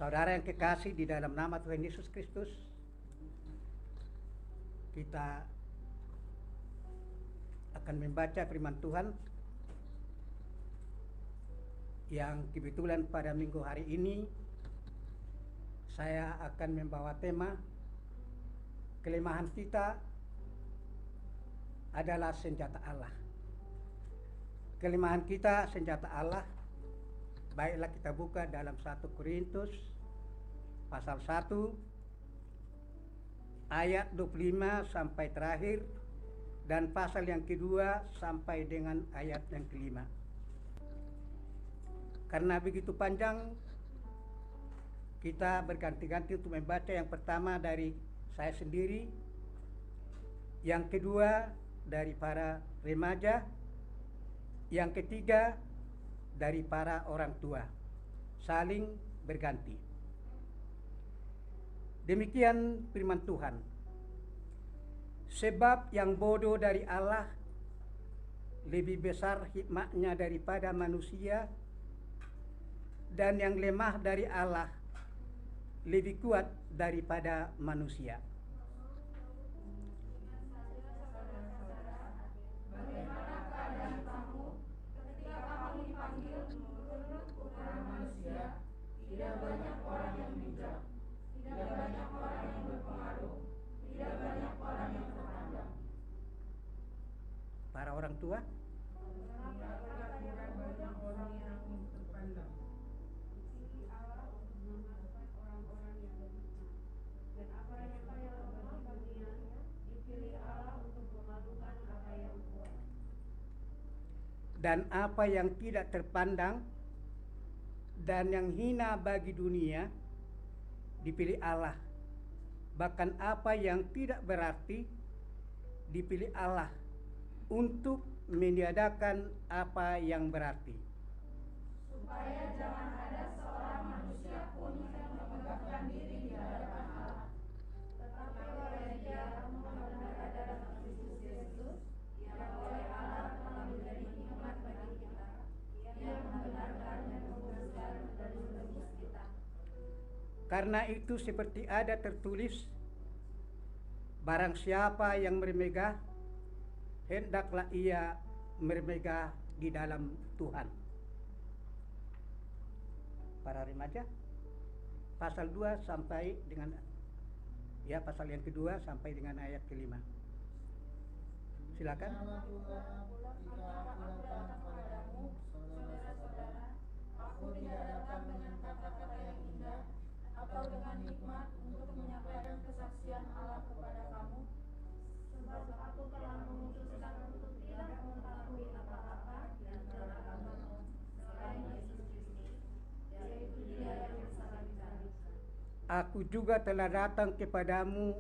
Saudara yang kekasih di dalam nama Tuhan Yesus Kristus, kita akan membaca firman Tuhan yang kebetulan pada minggu hari ini saya akan membawa tema kelemahan kita adalah senjata Allah. Kelemahan kita senjata Allah. Baiklah kita buka dalam 1 Korintus pasal 1 ayat 25 sampai terakhir, dan pasal yang kedua sampai dengan ayat yang kelima. Karena begitu panjang, kita berganti-ganti untuk membaca. Yang pertama dari saya sendiri, yang kedua dari para remaja, yang ketiga dari para orang tua, saling berganti. Demikian firman Tuhan. Sebab yang bodoh dari Allah lebih besar hikmatnya daripada manusia, dan yang lemah dari Allah lebih kuat daripada manusia. Tidak banyak orang yang bijak, tidak banyak orang yang berpengaruh, tidak banyak orang yang terpandang. Para orang tua, Tidak banyak orang yang terpandang. Dipilih Allah untuk memaafkan orang-orang yang berhikmat, dan apa yang kaya bagi bagiannya dipilih Allah untuk memalukan apa yang kuat. dan apa yang tidak terpandang dan yang hina bagi dunia dipilih Allah. Bahkan apa yang tidak berarti dipilih Allah untuk meniadakan apa yang berarti. Supaya jangan ada seorang manusia pun yang memegahkan diri di hadapan Allah. Tetapi oleh Dia benar dalam Kristus Yesus, yang oleh Allah telah menjadi nikmat bagi kita, yang membenarkan dan menguduskan dan menebus kita. Karena itu seperti ada tertulis, barang siapa yang bermegah, hendaklah ia bermegah di dalam Tuhan. Para remaja, pasal 2 sampai dengan pasal yang kedua sampai dengan ayat kelima. Silakan. Saudara-saudara, aku tidak datang dengan kata-kata yang indah atau dengan hikmat untuk menyampaikan kesaksian Allah kepada kamu, sebab aku telah memutuskan untuk tidak mengetahui apa-apa di antara kamu selain Yesus Kristus, yaitu Dia yang disalibkan. Aku juga telah datang kepadamu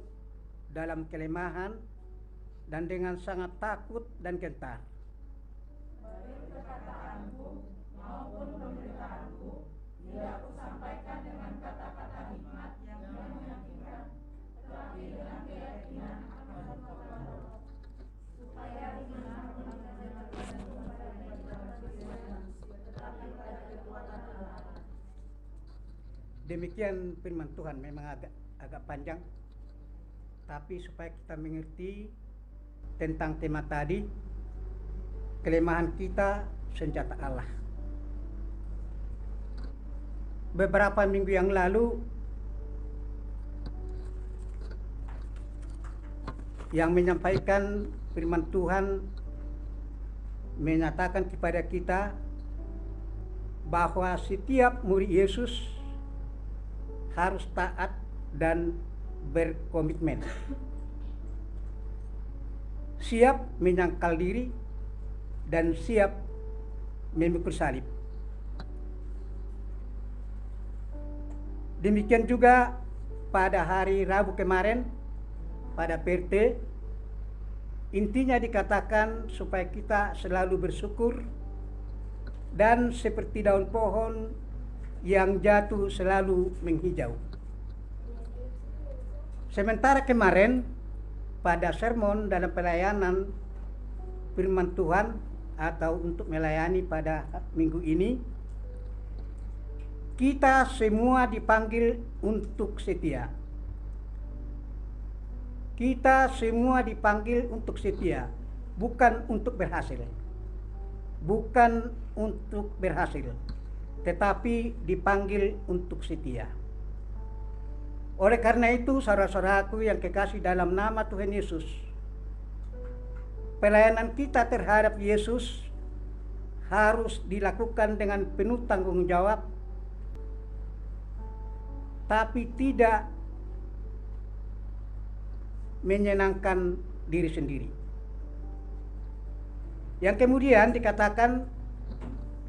dalam kelemahan dan dengan sangat takut dan gentar. Baik perkataanku maupun pemberitaanku tidak aku sampaikan dengan kata-kata hikmat yang meyakinkan, tetapi dengan keyakinan akan kekuatan Roh, supaya iman mengajarkan kepada kita manusia, tetapi pada kekuatan Allah. Demikian firman Tuhan. Memang agak panjang, tapi supaya kita mengerti tentang tema tadi, kelemahan kita senjata Allah. Beberapa minggu yang lalu yang menyampaikan firman Tuhan menyatakan kepada kita bahwa setiap murid Yesus harus taat dan berkomitmen, siap menyangkal diri dan siap memikul salib. Demikian juga pada hari Rabu kemarin pada PRT, intinya dikatakan supaya kita selalu bersyukur dan seperti daun pohon yang jatuh selalu menghijau. Sementara kemarin pada sermon dalam pelayanan firman Tuhan atau untuk melayani pada minggu ini, kita semua dipanggil untuk setia. Kita semua dipanggil untuk setia, bukan untuk berhasil. Bukan untuk berhasil, tetapi dipanggil untuk setia. Oleh karena itu, saudara-saudaraku yang kekasih dalam nama Tuhan Yesus, pelayanan kita terhadap Yesus harus dilakukan dengan penuh tanggung jawab, tapi tidak menyenangkan diri sendiri. Yang kemudian dikatakan,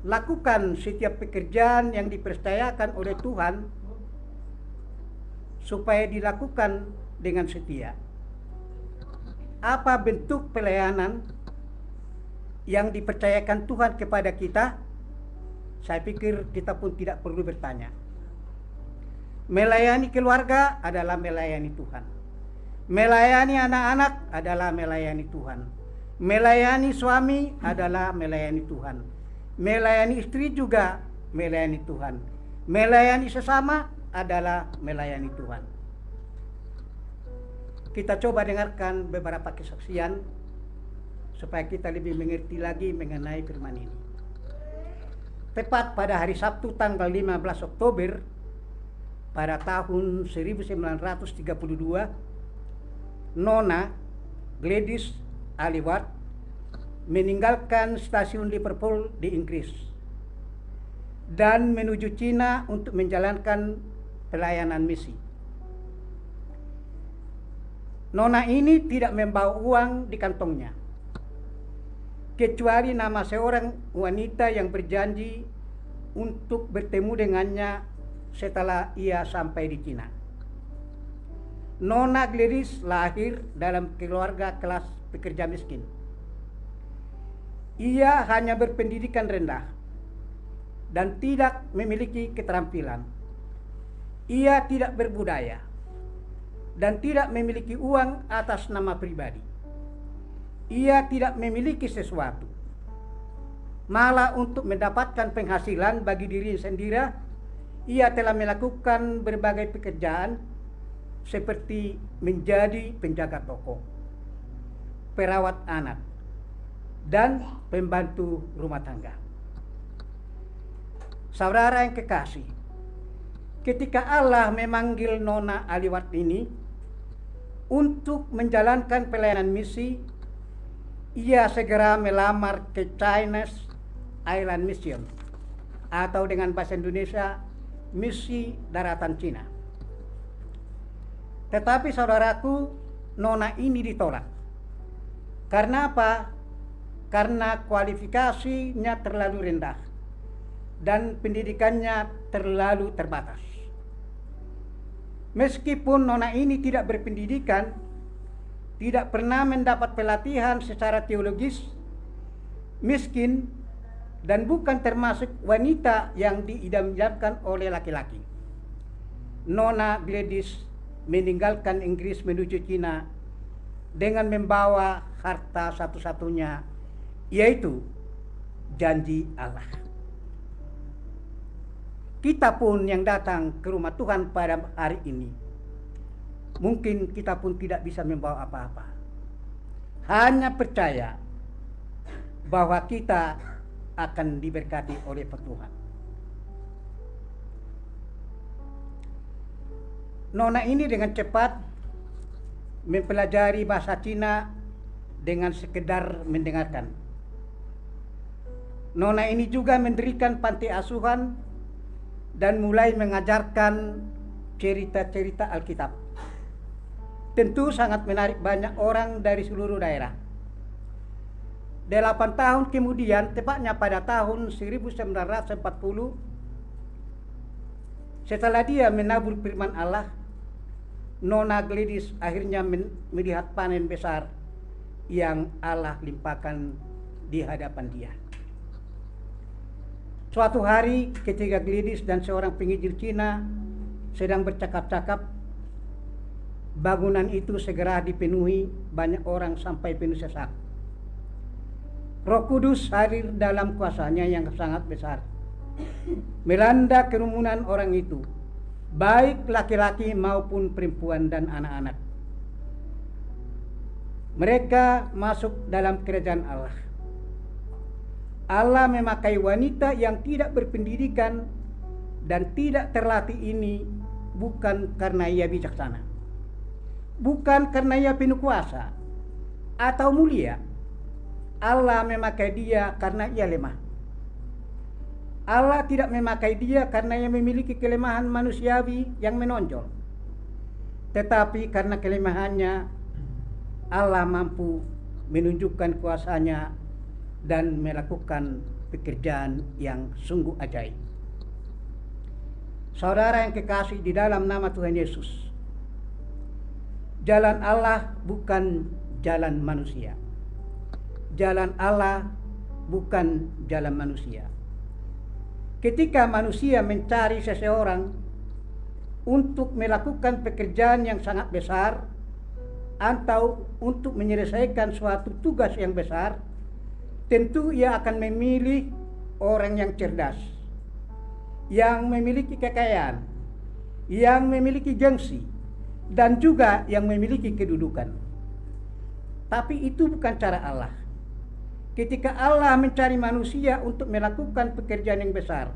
lakukan setiap pekerjaan yang dipercayakan oleh Tuhan supaya dilakukan dengan setia. Apa bentuk pelayanan yang dipercayakan Tuhan kepada kita? Saya pikir kita pun tidak perlu bertanya. Melayani keluarga adalah melayani Tuhan. Melayani anak-anak adalah melayani Tuhan. Melayani suami adalah melayani Tuhan. Melayani istri juga melayani Tuhan. Melayani sesama adalah melayani Tuhan. Kita coba dengarkan beberapa kesaksian supaya kita lebih mengerti lagi mengenai firman ini. Tepat pada hari Sabtu tanggal 15 Oktober pada tahun 1932, Nona Gladys Aliwat meninggalkan stasiun Liverpool di Inggris dan menuju Cina untuk menjalankan pelayanan misi. Nona ini tidak membawa uang di kantongnya, kecuali nama seorang wanita yang berjanji untuk bertemu dengannya setelah ia sampai di Cina. Nona Gladys lahir dalam keluarga kelas pekerja miskin. Ia hanya berpendidikan rendah dan tidak memiliki keterampilan. Ia tidak berbudaya dan tidak memiliki uang atas nama pribadi. Ia tidak memiliki sesuatu. Malah untuk mendapatkan penghasilan bagi diri sendiri, ia telah melakukan berbagai pekerjaan seperti menjadi penjaga toko, perawat anak, dan pembantu rumah tangga. Saudara yang kekasih, ketika Allah memanggil Nona Aliwat ini untuk menjalankan pelayanan misi, ia segera melamar ke Chinese Island Mission, atau dengan bahasa Indonesia, Misi Daratan Cina. Tetapi saudaraku, Nona ini ditolak. Karena apa? Karena kualifikasinya terlalu rendah dan pendidikannya terlalu terbatas. Meskipun Nona ini tidak berpendidikan, tidak pernah mendapat pelatihan secara teologis, miskin, dan bukan termasuk wanita yang diidam-idamkan oleh laki-laki, Nona Gladys meninggalkan Inggris menuju Cina dengan membawa harta satu-satunya, yaitu janji Allah. Kita pun yang datang ke rumah Tuhan pada hari ini, mungkin kita pun tidak bisa membawa apa-apa. Hanya percaya bahwa kita akan diberkati oleh Tuhan. Nona ini dengan cepat mempelajari bahasa Cina dengan sekedar mendengarkan. Nona ini juga mendirikan panti asuhan dan mulai mengajarkan cerita-cerita Alkitab. Tentu sangat menarik banyak orang dari seluruh daerah. 8 tahun kemudian, tepatnya pada tahun 1940, setelah dia menabur firman Allah, Nona Gladys akhirnya melihat panen besar yang Allah limpahkan di hadapan dia. Suatu hari ketika Gladys dan seorang penginjil Cina sedang bercakap-cakap, bangunan itu segera dipenuhi banyak orang sampai penuh sesak. Roh Kudus hadir dalam kuasanya yang sangat besar. melanda kerumunan orang itu, baik laki-laki maupun perempuan dan anak-anak. Mereka masuk dalam kerajaan Allah. Allah memakai wanita yang tidak berpendidikan dan tidak terlatih ini bukan karena ia bijaksana, bukan karena ia penuh kuasa atau mulia. Allah memakai dia karena ia lemah. Allah tidak memakai dia karena ia memiliki kelemahan manusiawi yang menonjol, tetapi karena kelemahannya Allah mampu menunjukkan kuasanya dan melakukan pekerjaan yang sungguh ajaib. Saudara yang kekasih di dalam nama Tuhan Yesus, jalan Allah bukan jalan manusia. Jalan Allah bukan jalan manusia. Ketika manusia mencari seseorang untuk melakukan pekerjaan yang sangat besar atau untuk menyelesaikan suatu tugas yang besar, tentu ia akan memilih orang yang cerdas, yang memiliki kekayaan, yang memiliki gengsi, dan juga yang memiliki kedudukan. Tapi itu bukan cara Allah. Ketika Allah mencari manusia untuk melakukan pekerjaan yang besar,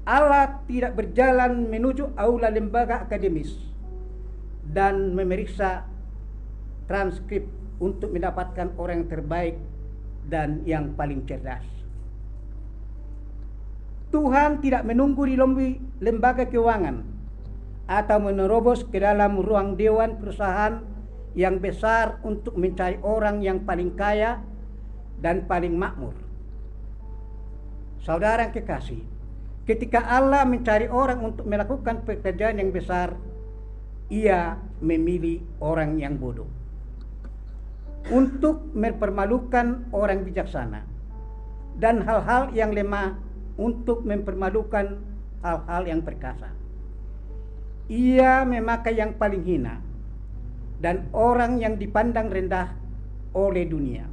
Allah tidak berjalan menuju aula lembaga akademis dan memeriksa transkrip untuk mendapatkan orang yang terbaik dan yang paling cerdas. Tuhan tidak menunggu di lembaga keuangan atau menerobos ke dalam ruang dewan perusahaan yang besar untuk mencari orang yang paling kaya dan paling makmur. Saudara yang kekasih, ketika Allah mencari orang untuk melakukan pekerjaan yang besar, ia memilih orang yang bodoh untuk mempermalukan orang bijaksana, dan hal-hal yang lemah untuk mempermalukan hal-hal yang perkasa. Ia memakai yang paling hina dan orang yang dipandang rendah oleh dunia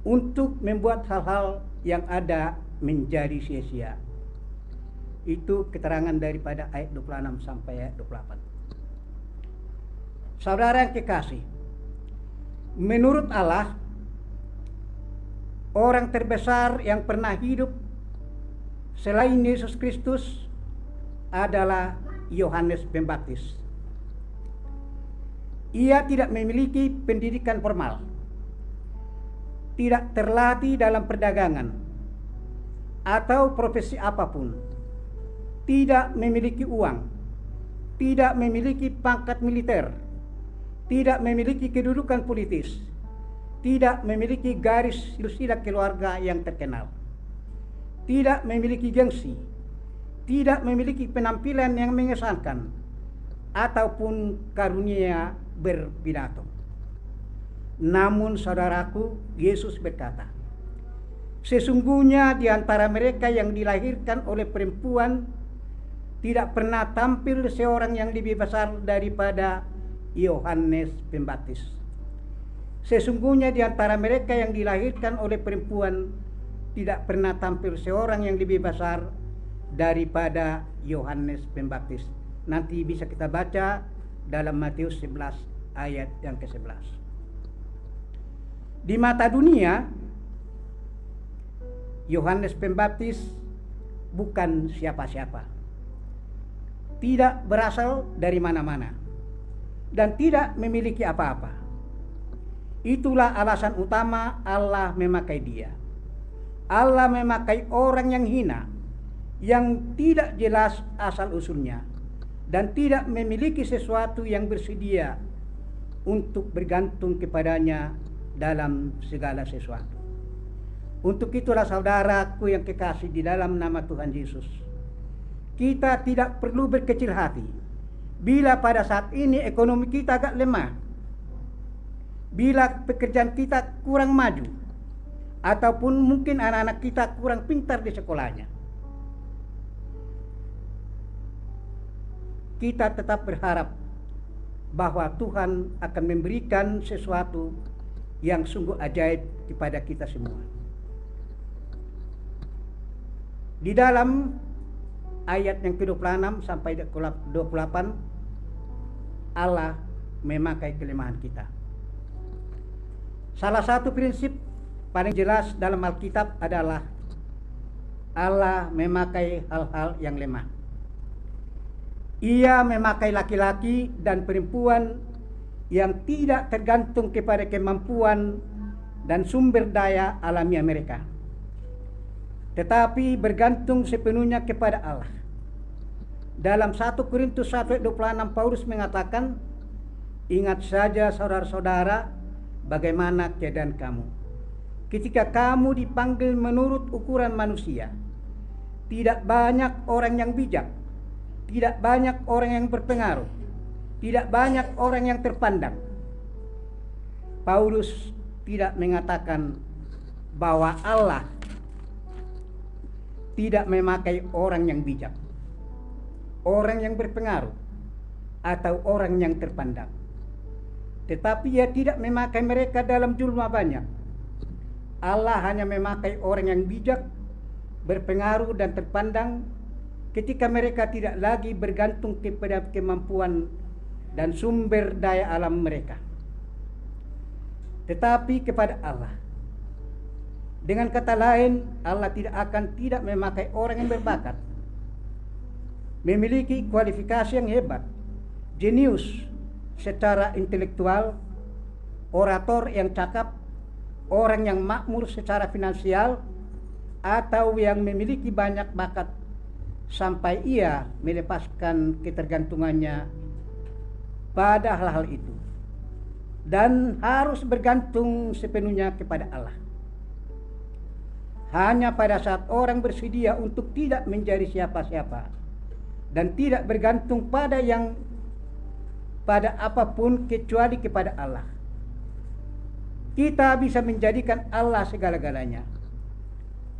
untuk membuat hal-hal yang ada menjadi sia-sia. Itu keterangan daripada ayat 26 sampai ayat 28. Saudara yang kekasih, menurut Allah, orang terbesar yang pernah hidup selain Yesus Kristus adalah Yohanes Pembaptis. Ia tidak memiliki pendidikan formal, tidak terlatih dalam perdagangan atau profesi apapun, tidak memiliki uang, tidak memiliki pangkat militer, tidak memiliki kedudukan politis, tidak memiliki garis silsilah keluarga yang terkenal, tidak memiliki gengsi, tidak memiliki penampilan yang mengesankan, ataupun karunia berpidato. Namun saudaraku, Yesus berkata, sesungguhnya di antara mereka yang dilahirkan oleh perempuan tidak pernah tampil seorang yang lebih besar daripada Yohanes Pembaptis. Sesungguhnya di antara mereka yang dilahirkan oleh perempuan tidak pernah tampil seorang yang lebih besar daripada Yohanes Pembaptis. Nanti bisa kita baca dalam Matius 11 ayat yang ke-11. Di mata dunia, Yohanes Pembaptis bukan siapa-siapa, tidak berasal dari mana-mana, dan tidak memiliki apa-apa. Itulah alasan utama Allah memakai dia. Allah memakai orang yang hina, yang tidak jelas asal-usulnya, dan tidak memiliki sesuatu yang bersedia untuk bergantung kepadanya dalam segala sesuatu. Untuk itulah saudaraku yang kekasih di dalam nama Tuhan Yesus, kita tidak perlu berkecil hati bila pada saat ini ekonomi kita agak lemah, bila pekerjaan kita kurang maju, ataupun mungkin anak-anak kita kurang pintar di sekolahnya. Kita tetap berharap bahwa Tuhan akan memberikan sesuatu yang sungguh ajaib kepada kita semua. Di dalam ayat yang ke-26 sampai 28, Allah memakai kelemahan kita. Salah satu prinsip paling jelas dalam Alkitab adalah Allah memakai hal-hal yang lemah. Ia memakai laki-laki dan perempuan yang tidak tergantung kepada kemampuan dan sumber daya alamiah mereka, tetapi bergantung sepenuhnya kepada Allah. Dalam 1 Korintus 1:26 Paulus mengatakan, "Ingat saja saudara-saudara, bagaimana keadaan kamu ketika kamu dipanggil menurut ukuran manusia. Tidak banyak orang yang bijak, tidak banyak orang yang berpengaruh, tidak banyak orang yang terpandang." Paulus tidak mengatakan bahwa Allah tidak memakai orang yang bijak, orang yang berpengaruh, atau orang yang terpandang. Tetapi Ia tidak memakai mereka dalam jumlah banyak. Allah hanya memakai orang yang bijak, berpengaruh, dan terpandang ketika mereka tidak lagi bergantung kepada kemampuan dan sumber daya alam mereka, tetapi kepada Allah. Dengan kata lain, Allah tidak memakai orang yang berbakat, memiliki kualifikasi yang hebat, jenius secara intelektual, orator yang cakap, orang yang makmur secara finansial, atau yang memiliki banyak bakat sampai ia melepaskan ketergantungannya pada hal-hal itu dan harus bergantung sepenuhnya kepada Allah. Hanya pada saat orang bersedia untuk tidak menjadi siapa-siapa dan tidak bergantung pada apapun kecuali kepada Allah, kita bisa menjadikan Allah segala-galanya.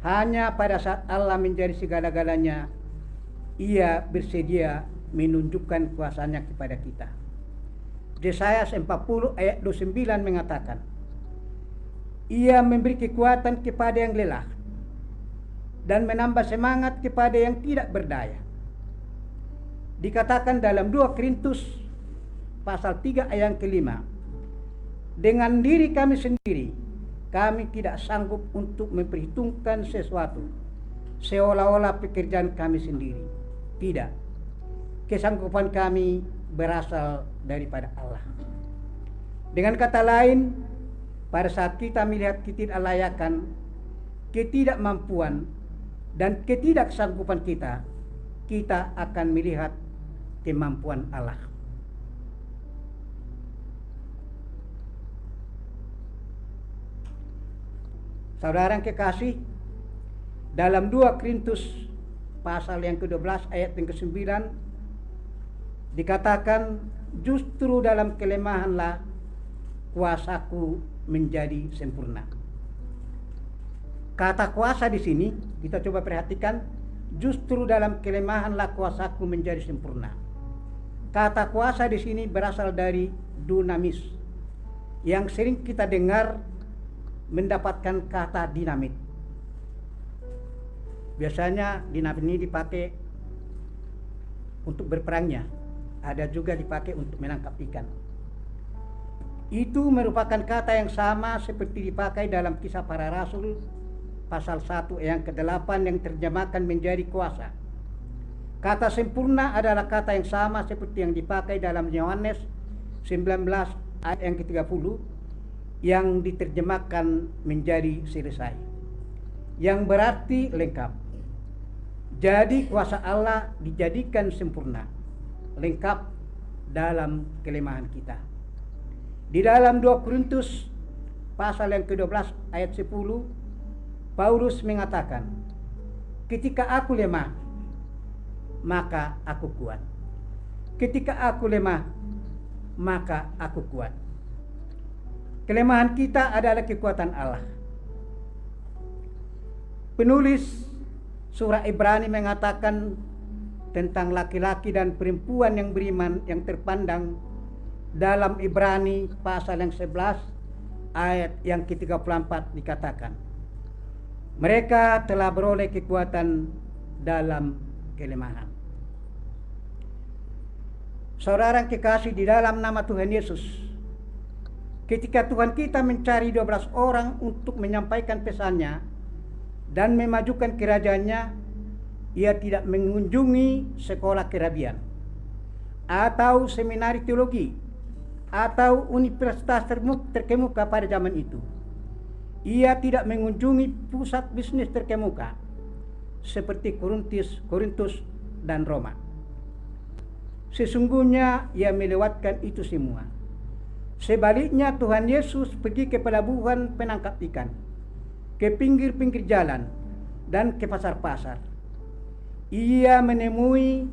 Hanya pada saat Allah menjadi segala-galanya, Ia bersedia menunjukkan kuasanya kepada kita. Yesaya 40 ayat 29 mengatakan, Ia memberi kekuatan kepada yang lelah dan menambah semangat kepada yang tidak berdaya. Dikatakan dalam 2 Korintus pasal 3 ayat ke-5, dengan diri kami sendiri, kami tidak sanggup untuk memperhitungkan sesuatu seolah-olah pekerjaan kami sendiri. Tidak, kesanggupan kami berasal daripada Allah. Dengan kata lain, pada saat kita melihat ketidaklayakan, ketidakmampuan, dan ketidaksanggupan kita, kita akan melihat kemampuan Allah. Saudara yang kekasih, dalam 2 Korintus pasal yang ke-12 ayat yang ke-9 dikatakan, justru dalam kelemahanlah kuasaku menjadi sempurna. Kata kuasa di sini kita coba perhatikan, justru dalam kelemahanlah kuasaku menjadi sempurna. Kata kuasa di sini berasal dari dunamis, yang sering kita dengar mendapatkan kata dinamit. Biasanya dinamit ini dipakai untuk berperangnya, ada juga dipakai untuk menangkap ikan. Itu merupakan kata yang sama seperti dipakai dalam Kisah Para Rasul pasal 1 yang ke-8 yang terjemahkan menjadi kuasa. Kata sempurna adalah kata yang sama seperti yang dipakai dalam Yohanes 19 ayat yang ke-30 yang diterjemahkan menjadi selesai, yang berarti lengkap. Jadi kuasa Allah dijadikan sempurna, lengkap dalam kelemahan kita. Di dalam 2 Korintus pasal yang ke-12 ayat 10, Paulus mengatakan, ketika aku lemah, maka aku kuat. Ketika aku lemah, maka aku kuat. Kelemahan kita adalah kekuatan Allah. Penulis surah Ibrani mengatakan tentang laki-laki dan perempuan yang beriman yang terpandang dalam Ibrani pasal yang 11 ayat yang ke-34 dikatakan, mereka telah beroleh kekuatan dalam kelemahan. Saudara yang kekasih di dalam nama Tuhan Yesus, ketika Tuhan kita mencari 12 orang untuk menyampaikan pesannya dan memajukan kerajaannya, ia tidak mengunjungi sekolah kerabian atau seminari teologi atau universitas terkemuka pada zaman itu. Ia tidak mengunjungi pusat bisnis terkemuka seperti Korintus dan Roma. Sesungguhnya ia melewatkan itu semua. Sebaliknya Tuhan Yesus pergi ke pelabuhan penangkap ikan, ke pinggir-pinggir jalan, dan ke pasar-pasar. Ia menemui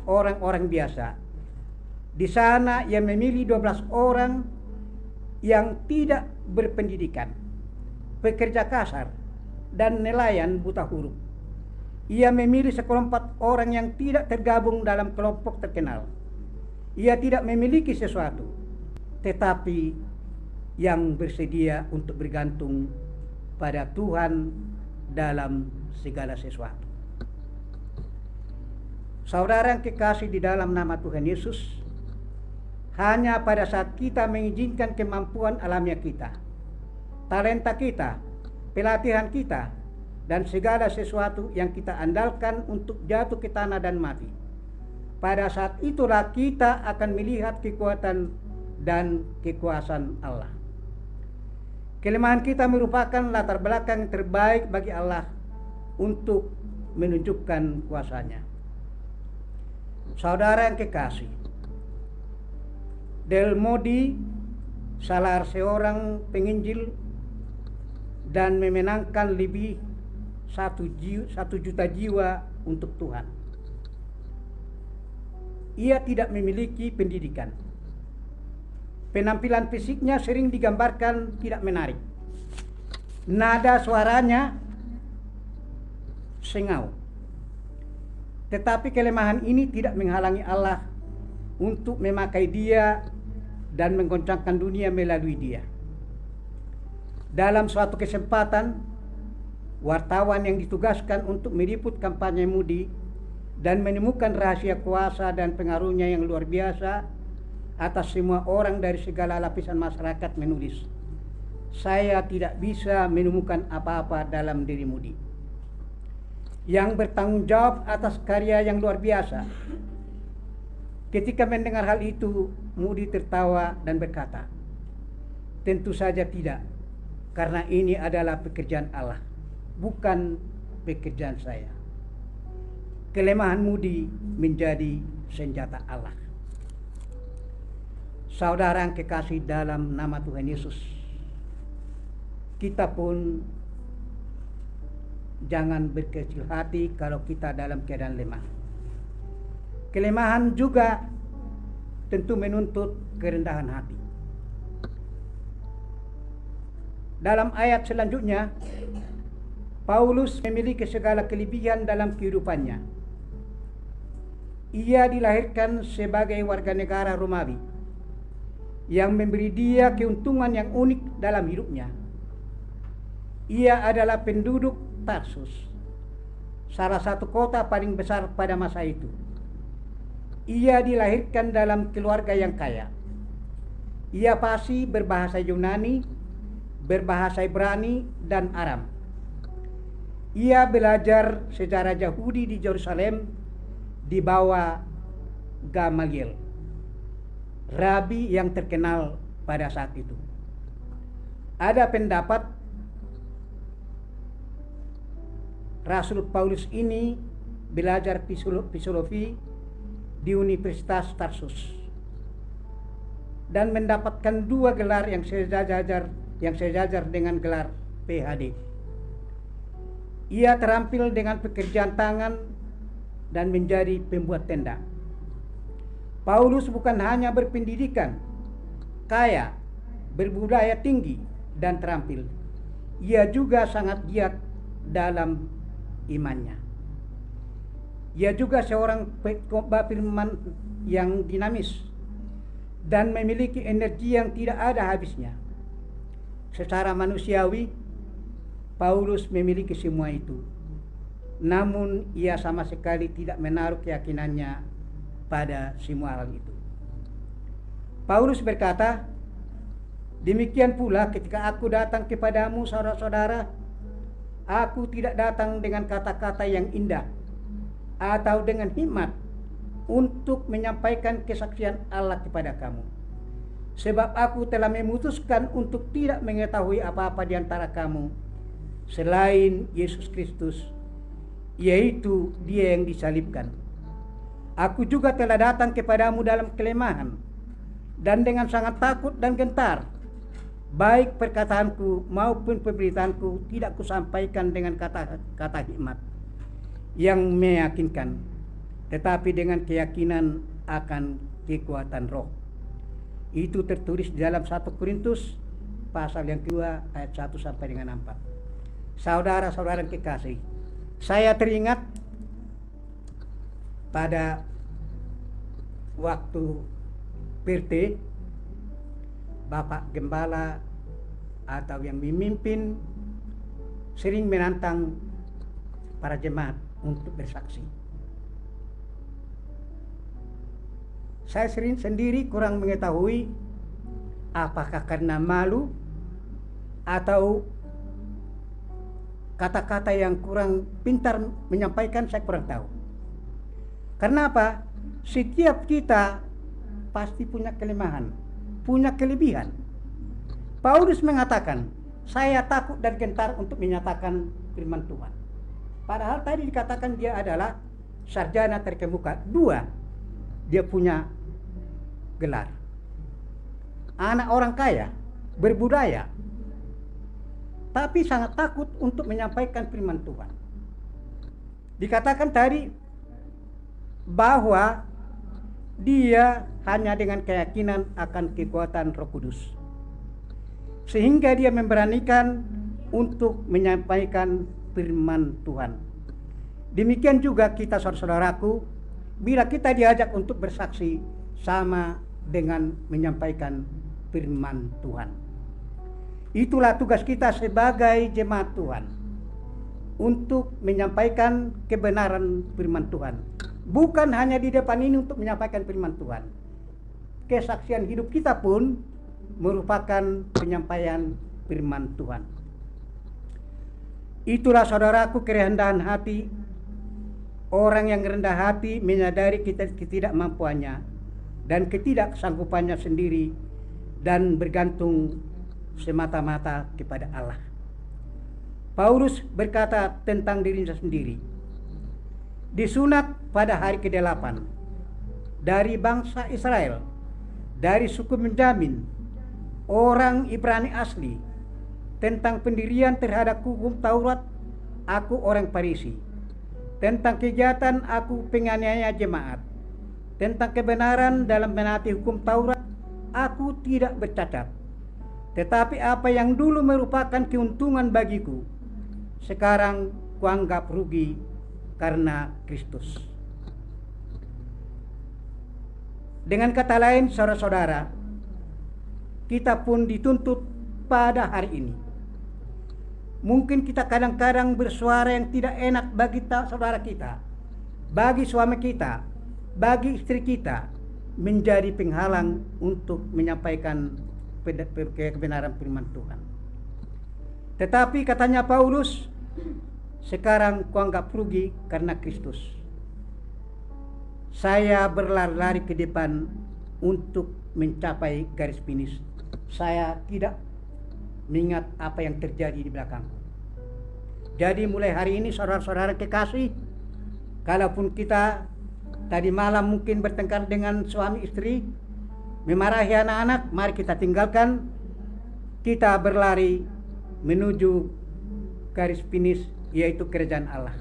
orang-orang biasa. Di sana ia memilih 12 orang yang tidak berpendidikan, pekerja kasar, dan nelayan buta huruf. Ia memilih sekelompok orang yang tidak tergabung dalam kelompok terkenal. Ia tidak memiliki sesuatu, tetapi yang bersedia untuk bergantung pada Tuhan dalam segala sesuatu. Saudara yang kekasih di dalam nama Tuhan Yesus, hanya pada saat kita mengizinkan kemampuan alamiah kita, talenta kita, pelatihan kita, dan segala sesuatu yang kita andalkan untuk jatuh ke tanah dan mati, pada saat itulah kita akan melihat kekuatan dan kekuasaan Allah. Kelemahan kita merupakan latar belakang terbaik bagi Allah untuk menunjukkan kuasanya. Saudara yang kekasih, Del Moody salah seorang penginjil dan memenangkan lebih 1 juta jiwa untuk Tuhan. Ia tidak memiliki pendidikan. Penampilan fisiknya sering digambarkan tidak menarik. Nada suaranya sengau. Tetapi kelemahan ini tidak menghalangi Allah untuk memakai dia dan menggoncangkan dunia melalui dia. Dalam suatu kesempatan, wartawan yang ditugaskan untuk meliput kampanye Moody dan menemukan rahasia kuasa dan pengaruhnya yang luar biasa atas semua orang dari segala lapisan masyarakat menulis, "Saya tidak bisa menemukan apa-apa dalam diri Moody yang bertanggung jawab atas karya yang luar biasa." Ketika mendengar hal itu, Moody tertawa dan berkata, "Tentu saja tidak, karena ini adalah pekerjaan Allah, bukan pekerjaan saya." Kelemahan Moody menjadi senjata Allah. Saudara yang kekasih dalam nama Tuhan Yesus, kita pun jangan berkecil hati kalau kita dalam keadaan lemah. Kelemahan juga tentu menuntut kerendahan hati. Dalam ayat selanjutnya, Paulus memiliki segala kelebihan dalam kehidupannya. Ia dilahirkan sebagai warga negara Romawi yang memberi dia keuntungan yang unik dalam hidupnya. Ia adalah penduduk Tarsus, salah satu kota paling besar pada masa itu. Ia dilahirkan dalam keluarga yang kaya. Ia fasih berbahasa Yunani, berbahasa Ibrani, dan Aram. Ia belajar sejarah Yahudi di Yerusalem di bawah Gamaliel, rabi yang terkenal pada saat itu. Ada pendapat Rasul Paulus ini belajar filosofi di Universitas Tarsus dan mendapatkan 2 gelar yang sejajar dengan gelar PhD. Ia terampil dengan pekerjaan tangan dan menjadi pembuat tenda. Paulus bukan hanya berpendidikan, kaya, berbudaya tinggi, dan terampil. Ia juga sangat giat dalam imannya. Ia juga seorang pengkhotbah firman yang dinamis dan memiliki energi yang tidak ada habisnya. Secara manusiawi, Paulus memiliki semua itu. namun ia sama sekali tidak menaruh keyakinannya pada semua hal itu. Paulus berkata, demikian pula ketika aku datang kepadamu saudara-saudara, aku tidak datang dengan kata-kata yang indah atau dengan hikmat untuk menyampaikan kesaksian Allah kepada kamu. Sebab aku telah memutuskan untuk tidak mengetahui apa-apa di antara kamu selain Yesus Kristus, yaitu Dia yang disalibkan. Aku juga telah datang kepadamu dalam kelemahan dan dengan sangat takut dan gentar. Baik perkataanku maupun pemberitaanku tidak kusampaikan dengan kata-kata hikmat yang meyakinkan, tetapi dengan keyakinan akan kekuatan roh. Itu tertulis di dalam 1 Korintus pasal yang kedua ayat 1 sampai dengan 4. Saudara-saudara yang kekasih, saya teringat pada waktu PRT, Bapak Gembala atau yang memimpin sering menantang para jemaat untuk bersaksi. Saya sendiri kurang mengetahui apakah karena malu atau kata-kata yang kurang pintar menyampaikan, saya kurang tahu. Karena apa? Setiap kita pasti punya kelemahan, punya kelebihan. Paulus mengatakan, saya takut dan gentar untuk menyatakan firman Tuhan. Padahal tadi dikatakan dia adalah sarjana terkemuka. 2, dia punya gelar. Anak orang kaya, berbudaya, tapi sangat takut untuk menyampaikan firman Tuhan. Dikatakan tadi bahwa dia hanya dengan keyakinan akan kekuatan Roh Kudus, sehingga dia memberanikan untuk menyampaikan firman Tuhan. Demikian juga kita, saudara-saudaraku, bila kita diajak untuk bersaksi, sama dengan menyampaikan firman Tuhan. Itulah tugas kita sebagai jemaat Tuhan, untuk menyampaikan kebenaran firman Tuhan. Bukan hanya di depan ini untuk menyampaikan firman Tuhan. Kesaksian hidup kita pun merupakan penyampaian firman Tuhan. Itulah saudaraku kerendahan hati. Orang yang rendah hati menyadari ketidakmampuannya dan ketidaksanggupannya sendiri, dan bergantung semata-mata kepada Allah. Paulus berkata tentang dirinya sendiri, disunat pada hari ke-8 dari bangsa Israel, dari suku Benyamin, orang Ibrani asli. Tentang pendirian terhadap hukum Taurat, aku orang Farisi. Tentang kejahatan, aku penganiaya jemaat. Tentang kebenaran dalam menaati hukum Taurat, aku tidak bercacat. Tetapi apa yang dulu merupakan keuntungan bagiku, sekarang kuanggap rugi karena Kristus. Dengan kata lain, saudara-saudara, kita pun dituntut pada hari ini. Mungkin kita kadang-kadang bersuara yang tidak enak bagi saudara kita, bagi suami kita, bagi istri kita, menjadi penghalang untuk menyampaikan kebenaran firman Tuhan. Tetapi katanya Paulus, sekarang kuanggap rugi karena Kristus. Saya berlari-lari ke depan untuk mencapai garis finish. Saya tidak mengingat apa yang terjadi di belakangku. Jadi mulai hari ini, saudara-saudara kekasih, kalaupun kita tadi malam mungkin bertengkar dengan suami istri, memarahi anak-anak, mari kita tinggalkan. Kita berlari menuju garis finish, yaitu kerajaan Allah.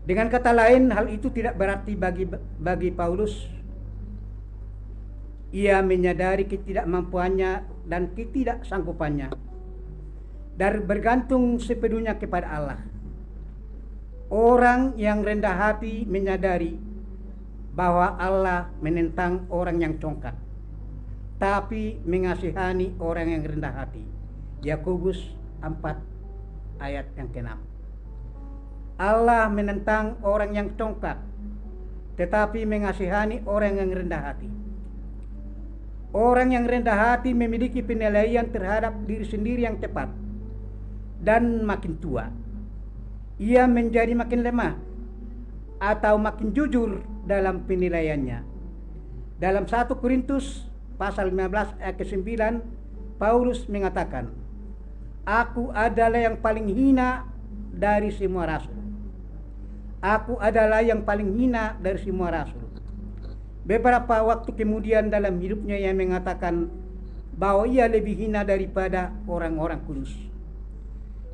Dengan kata lain, hal itu tidak berarti bagi Paulus. Ia menyadari ketidakmampuannya dan ketidaksanggupannya, dan bergantung sepenuhnya kepada Allah. Orang yang rendah hati menyadari bahwa Allah menentang orang yang congkak, tapi mengasihani orang yang rendah hati. Yakobus 4 ayat yang ke-6. Allah menentang orang yang congkak, tetapi mengasihani orang yang rendah hati. Orang yang rendah hati memiliki penilaian terhadap diri sendiri yang tepat, dan makin tua ia menjadi makin lemah atau makin jujur dalam penilaiannya. Dalam 1 Korintus pasal 15 ayat ke-9, Paulus mengatakan, "Aku adalah yang paling hina dari semua rasul. Aku adalah yang paling hina dari semua rasul." Beberapa waktu kemudian dalam hidupnya ia mengatakan bahwa ia lebih hina daripada orang-orang kudus.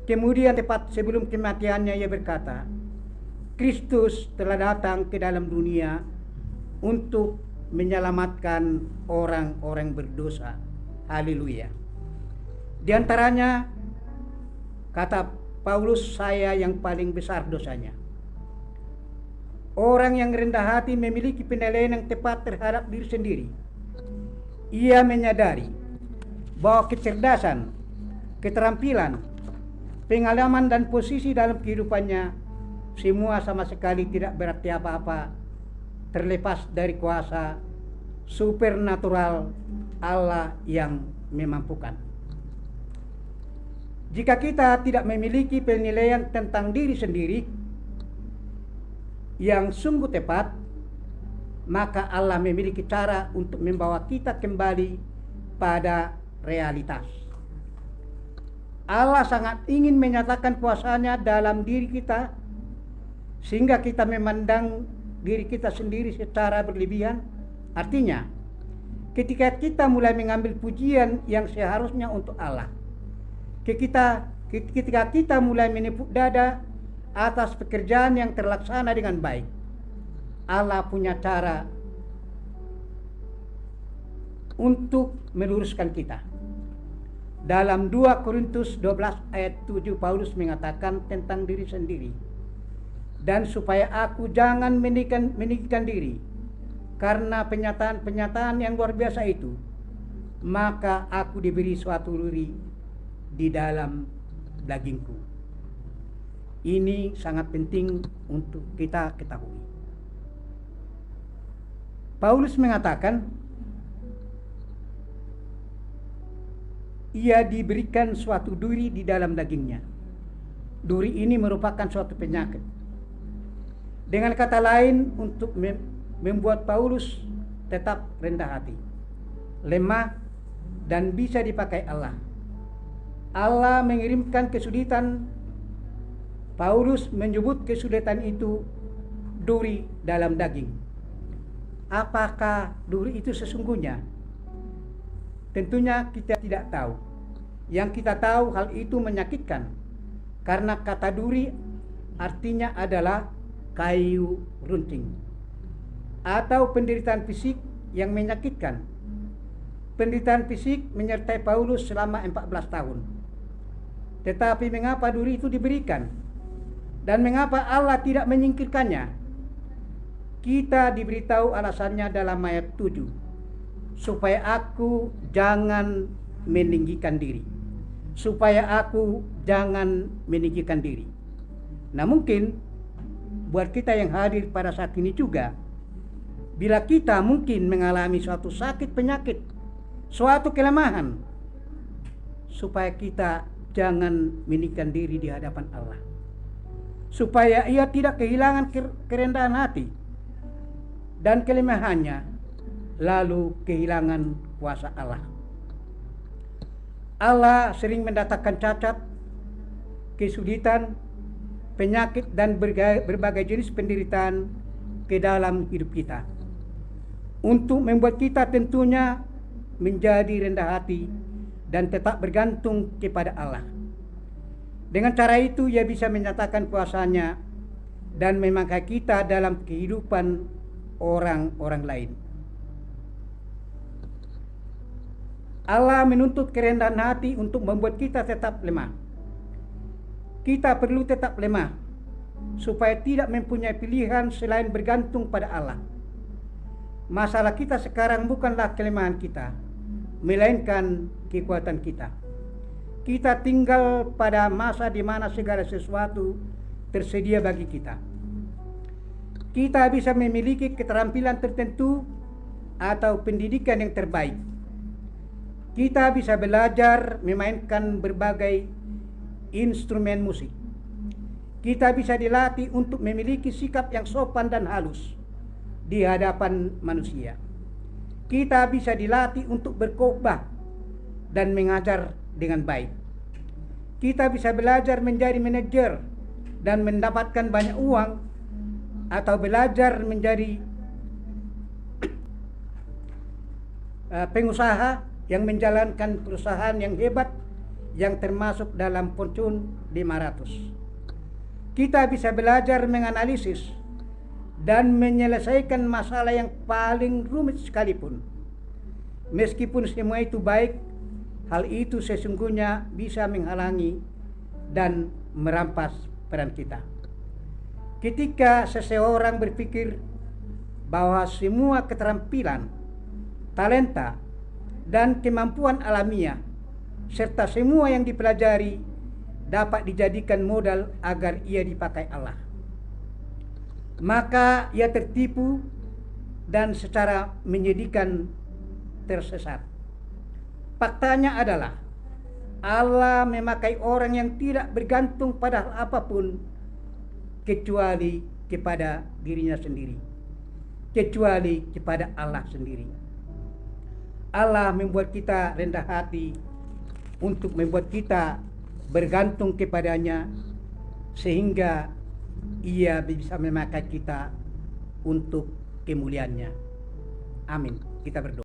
Kemudian tepat sebelum kematiannya ia berkata, "Kristus telah datang ke dalam dunia untuk menyelamatkan orang-orang berdosa." Haleluya. Di antaranya kata Paulus, "Saya yang paling besar dosanya." Orang yang rendah hati memiliki penilaian yang tepat terhadap diri sendiri. Ia menyadari bahwa kecerdasan, keterampilan, pengalaman dan posisi dalam kehidupannya semua sama sekali tidak berarti apa-apa terlepas dari kuasa supernatural Allah yang memampukan. Jika kita tidak memiliki penilaian tentang diri sendiri yang sungguh tepat, maka Allah memiliki cara untuk membawa kita kembali pada realitas. Allah sangat ingin menyatakan kuasanya dalam diri kita, sehingga kita memandang diri kita sendiri secara berlebihan. Artinya, ketika kita mulai mengambil pujian yang seharusnya untuk Allah, ketika kita mulai menepuk dada atas pekerjaan yang terlaksana dengan baik, Allah punya cara untuk meluruskan kita. Dalam 2 Korintus 12 ayat 7 Paulus mengatakan tentang diri sendiri, "Dan supaya aku jangan meninggikan diri karena penyataan yang luar biasa itu, maka aku diberi suatu duri di dalam dagingku." Ini sangat penting untuk kita ketahui. Paulus mengatakan ia diberikan suatu duri di dalam dagingnya. Duri ini merupakan suatu penyakit. Dengan kata lain, untuk membuat Paulus tetap rendah hati, lemah, dan bisa dipakai Allah. Allah mengirimkan kesulitan. Paulus menyebut kesulitan itu duri dalam daging. Apakah duri itu sesungguhnya? Tentunya kita tidak tahu. Yang kita tahu hal itu menyakitkan, karena kata duri artinya adalah kayu runting atau penderitaan fisik yang menyakitkan. Penderitaan fisik menyertai Paulus selama 14 tahun. Tetapi mengapa duri itu diberikan? Dan mengapa Allah tidak menyingkirkannya? Kita diberitahu alasannya dalam ayat 7. "Supaya aku jangan meninggikan diri." Supaya aku jangan meninggikan diri. Nah, mungkin buat kita yang hadir pada saat ini juga, bila kita mungkin mengalami suatu sakit penyakit, suatu kelemahan, supaya kita jangan meninggikan diri di hadapan Allah, supaya ia tidak kehilangan kerendahan hati dan kelemahannya, lalu kehilangan kuasa Allah. Allah sering mendatangkan cacat, kesulitan, penyakit, dan berbagai jenis penderitaan ke dalam hidup kita, untuk membuat kita tentunya menjadi rendah hati dan tetap bergantung kepada Allah. Dengan cara itu ia bisa menyatakan kuasanya dan memakai kita dalam kehidupan orang-orang lain. Allah menuntut kerendahan hati untuk membuat kita tetap lemah. Kita perlu tetap lemah supaya tidak mempunyai pilihan selain bergantung pada Allah. Masalah kita sekarang bukanlah kelemahan kita, melainkan kekuatan kita. Kita tinggal pada masa di mana segala sesuatu tersedia bagi kita. Kita bisa memiliki keterampilan tertentu atau pendidikan yang terbaik. Kita bisa belajar memainkan berbagai instrumen musik. Kita bisa dilatih untuk memiliki sikap yang sopan dan halus di hadapan manusia. Kita bisa dilatih untuk berkhotbah dan mengajar dengan baik. Kita bisa belajar menjadi manajer dan mendapatkan banyak uang, atau belajar menjadi pengusaha yang menjalankan perusahaan yang hebat yang termasuk dalam Fortune 500. Kita bisa belajar menganalisis dan menyelesaikan masalah yang paling rumit sekalipun. Meskipun semua itu baik, hal itu sesungguhnya bisa menghalangi dan merampas peran kita. Ketika seseorang berpikir bahwa semua keterampilan, talenta, dan kemampuan alamiah serta semua yang dipelajari dapat dijadikan modal agar ia dipakai Allah, maka ia tertipu dan secara menyedihkan tersesat. Faktanya adalah Allah memakai orang yang tidak bergantung pada hal apapun kecuali kepada dirinya sendiri, kecuali kepada Allah sendiri. Allah membuat kita rendah hati untuk membuat kita bergantung kepadanya, sehingga ia bisa memakai kita untuk kemuliaannya. Amin. Kita berdoa.